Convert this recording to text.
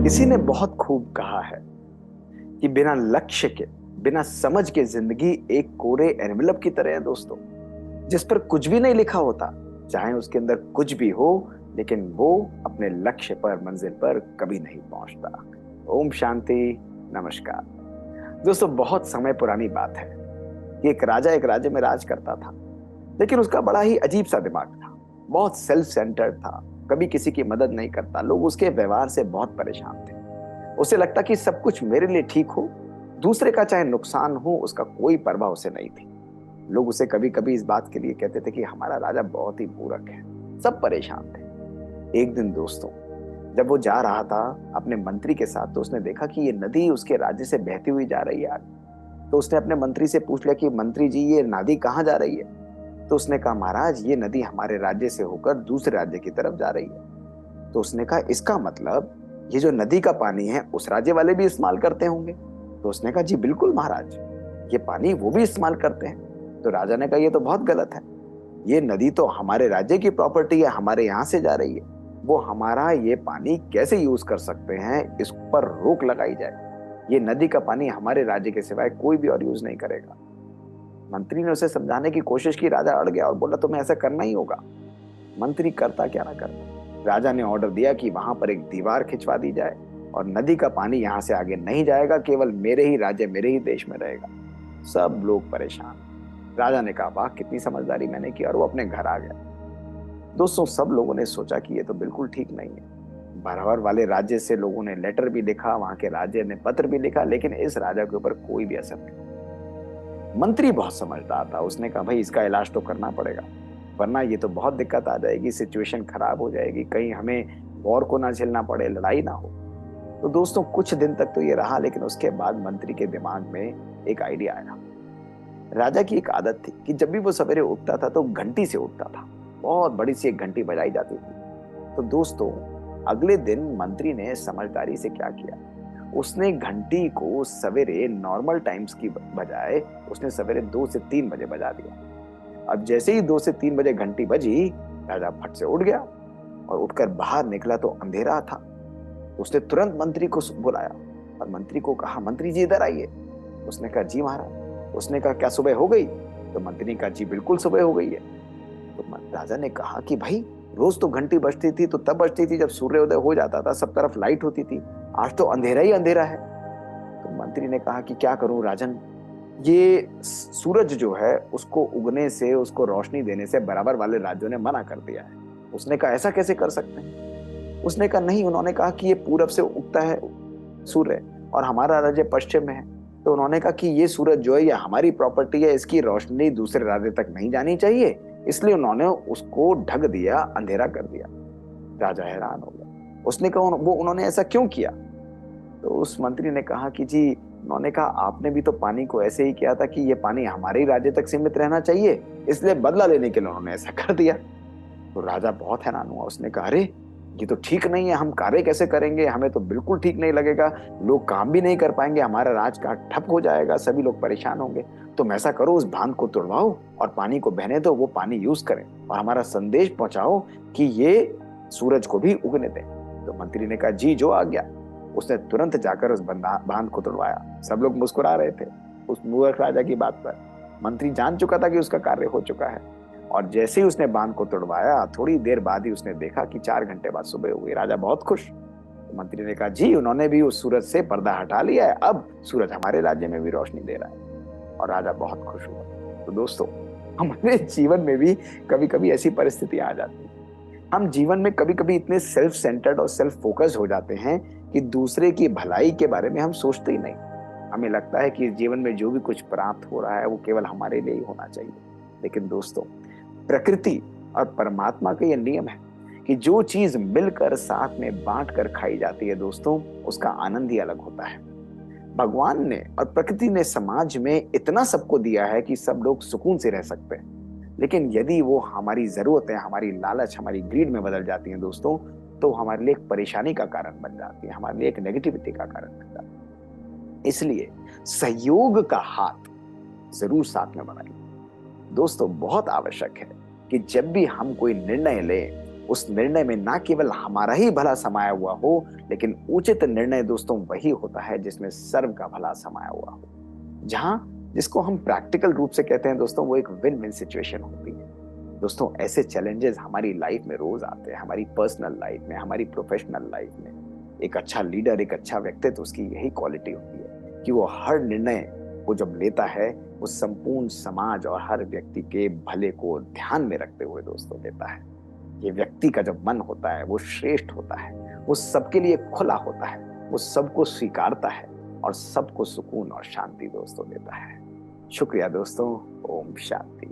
किसी ने बहुत खूब कहा है कि बिना लक्ष्य के, बिना समझ के जिंदगी एक कोरे एनवेलप की तरह है दोस्तों, जिस पर कुछ भी नहीं लिखा होता, चाहे उसके अंदर कुछ भी हो, लेकिन वो अपने लक्ष्य पर, मंजिल पर कभी नहीं पहुंचता। ओम शांति। नमस्कार दोस्तों। बहुत समय पुरानी बात है कि एक राजा एक राज्य में राज करता था, लेकिन उसका बड़ा ही अजीब सा दिमाग था। बहुत सेल्फ सेंटर्ड था, कभी किसी की मदद नहीं करता। लोग उसके व्यवहार से बहुत परेशान थे। उसे लगता कि सब कुछ मेरे लिए ठीक हो, दूसरे का चाहे नुकसान हो, उसका कोई परवाह उसे नहीं थी। लोग उसे कभी कभी इस बात के लिए कहते थे कि हमारा राजा बहुत ही मूर्ख है। सब परेशान थे। एक दिन दोस्तों, जब वो जा रहा था अपने मंत्री के साथ, तो उसने देखा कि ये नदी उसके राज्य से बहती हुई जा रही है आगे। तो उसने अपने मंत्री से पूछ लिया कि मंत्री जी, ये नदी कहाँ जा रही है? तो उसने कहा, महाराज ये नदी हमारे राज्य से होकर दूसरे राज्य की तरफ जा रही है। तो उसने कहा, इसका मतलब ये जो नदी का पानी है उस राज्य वाले भी इस्तेमाल करते होंगे? तो उसने कहा, जी बिल्कुल महाराज, ये पानी वो भी इस्तेमाल करते हैं। तो राजा ने कहा, ये तो बहुत गलत है। ये नदी तो हमारे राज्य की प्रॉपर्टी है, हमारे यहाँ से जा रही है। वो हमारा ये पानी कैसे यूज कर सकते हैं, इस पर रोक लगाई जाए। ये नदी का पानी हमारे राज्य के सिवाय कोई भी और यूज नहीं करेगा। मंत्री ने उसे समझाने की कोशिश की। राजा अड़ गया और बोला, तुम्हें ऐसा करना ही होगा। मंत्री करता क्या ना करता, राजा ने ऑर्डर दिया कि वहां पर एक दीवार खिंचवा दी जाए और नदी का पानी यहां से आगे नहीं जाएगा, केवल मेरे ही राज्य, मेरे ही देश में रहेगा। सब लोग परेशान। राजा ने कहा, वाह कितनी समझदारी मैंने की, और वो अपने घर आ गया। दोस्तों, सब लोगों ने सोचा कि ये तो बिल्कुल ठीक नहीं है। बाहर वाले राज्य से लोगों ने लेटर भी लिखा, वहां के राज्य ने पत्र भी लिखा, लेकिन इस राजा के ऊपर कोई भी असर नहीं। मंत्री बहुत समझदार था। उसने कहा, भाई इसका इलाज तो करना पड़ेगा, वरना ये तो बहुत दिक्कत आ जाएगी, सिचुएशन खराब हो जाएगी, कहीं हमें वॉर को ना झेलना पड़े, लड़ाई ना हो। तो दोस्तों, कुछ दिन तक तो ये रहा, लेकिन उसके बाद मंत्री के दिमाग में एक आइडिया आया। राजा की एक आदत थी कि जब भी वो सवेरे उठता था तो घंटी से उठता था। बहुत बड़ी सी एक घंटी बजाई जाती थी। तो दोस्तों, अगले दिन मंत्री ने समझदारी से क्या किया, उसने घंटी को सवेरे नॉर्मल टाइम्स की बजाय उसने सवेरे 2 से 3 बजे बजा दिया। अब जैसे ही 2 से 3 बजे घंटी बजी, राजा फट से उठ गया और उठकर बाहर निकला तो अंधेरा था। उसने तुरंत मंत्री को बुलाया और मंत्री को कहा, मंत्री जी इधर आइए। उसने कहा, जी महाराज। उसने कहा, क्या सुबह हो गई? तो मंत्री ने कहा, जी बिल्कुल सुबह हो गई है। तो राजा ने कहा कि भाई, रोज तो घंटी बजती थी तो तब बजती थी जब सूर्योदय हो जाता था, सब तरफ लाइट होती थी। आज तो अंधेरा ही अंधेरा है। तो मंत्री ने कहा कि क्या करूं राजन, ये सूरज जो है उसको उगने से, उसको रोशनी देने से बराबर वाले राज्यों ने मना कर दिया है। उसने कहा, ऐसा कैसे कर सकते हैं? उसने कहा, नहीं, उन्होंने कहा कि ये पूरब से उगता है सूर्य और हमारा राज्य पश्चिम में है। तो उन्होंने कहा कि ये सूरज जो है ये हमारी प्रॉपर्टी है, इसकी रोशनी दूसरे राज्य तक नहीं जानी चाहिए, इसलिए उन्होंने उसको ढक दिया, अंधेरा कर दिया। राजा हैरान हो गया। उसने कहा, वो उन्होंने ऐसा क्यों किया? तो उस मंत्री ने कहा कि जी, उन्होंने कहा, आपने भी तो पानी को ऐसे ही किया था कि ये पानी हमारे ही राज्य तक सीमित रहना चाहिए, इसलिए बदला लेने के लिए उन्होंने ऐसा कर दिया। तो राजा बहुत हैरान हुआ। उसने कहा, अरे ये तो ठीक नहीं है, हम कार्य कैसे करेंगे? हमें तो बिल्कुल ठीक नहीं लगेगा। लोग काम भी नहीं कर पाएंगे, हमारा राजकाज ठप हो जाएगा, सभी लोग परेशान होंगे। तुम ऐसा करो, उस बांध को तुड़वाओ और पानी को बहने दो, वो पानी यूज करें और हमारा संदेश पहुंचाओ कि ये सूरज को भी उगने दें। तो मंत्री ने कहा, जी जो आ गया। उसने तुरंत जाकर उस बांध को तुड़वाया। सब लोग मुस्कुरा रहे थे उस मूर्ख राजा की बात पर। मंत्री जान चुका था कि उसका कार्य हो चुका है, और जैसे ही उसने बांध को तुड़वाया, थोड़ी देर बाद ही उसने देखा कि 4 घंटे बाद सुबह हुई। राजा बहुत खुश। तो मंत्री ने कहा, जी उन्होंने भी उस सूरज से पर्दा हटा लिया है, अब सूरज हमारे राज्य में भी रोशनी दे रहा है। और राजा बहुत खुश हुआ। तो दोस्तों, हमारे जीवन में भी कभी कभी ऐसी परिस्थितियां आ जाती हैं। हम जीवन में कभी कभी इतने सेल्फ सेंटर्ड और सेल्फ फोकस्ड हो जाते हैं कि दूसरे की भलाई के बारे में हम सोचते ही नहीं। हमें लगता है कि जीवन में जो भी कुछ प्राप्त हो रहा है वो केवल हमारे लिए ही होना चाहिए। लेकिन दोस्तों, प्रकृति और परमात्मा का यह नियम है कि जो चीज मिलकर, साथ में बांट कर खाई जाती है दोस्तों, उसका आनंद ही अलग होता है। भगवान ने और प्रकृति ने समाज में इतना सबको दिया है कि सब लोग सुकून से रह सकते हैं। लेकिन यदि वो हमारी जरूरतें, हमारी लालच, हमारी ग्रीड में बदल जाती हैं दोस्तों, तो हमारे लिए एक परेशानी का कारण बन जाती है, हमारे लिए एक नेगेटिविटी का कारण बन जाती है। इसलिए सहयोग का हाथ जरूर साथ में बढ़ाइए दोस्तों। बहुत आवश्यक है कि जब भी हम कोई निर्णय लें, उस निर्णय में ना केवल हमारा ही भला समाया हुआ हो, लेकिन उचित निर्णय दोस्तों वही होता है जिसमें सर्व का भला समाया हुआ हो। जहां जिसको हम प्रैक्टिकल रूप से कहते हैं दोस्तों, वो एक विन विन सिचुएशन होती है। दोस्तों ऐसे चैलेंजेस हमारी लाइफ में रोज आते हैं, हमारी पर्सनल लाइफ में, हमारी प्रोफेशनल लाइफ में। एक अच्छा लीडर, एक अच्छा व्यक्तित्व, उसकी यही क्वालिटी होती है कि वो हर निर्णय को जब लेता है, वो संपूर्ण समाज और हर व्यक्ति के भले को ध्यान में रखते हुए दोस्तों लेता है। ये व्यक्ति का जब मन होता है वो श्रेष्ठ होता है, वो सबके लिए खुला होता है, वो सबको स्वीकारता है और सबको सुकून और शांति दोस्तों देता है। शुक्रिया दोस्तों। ओम शांति।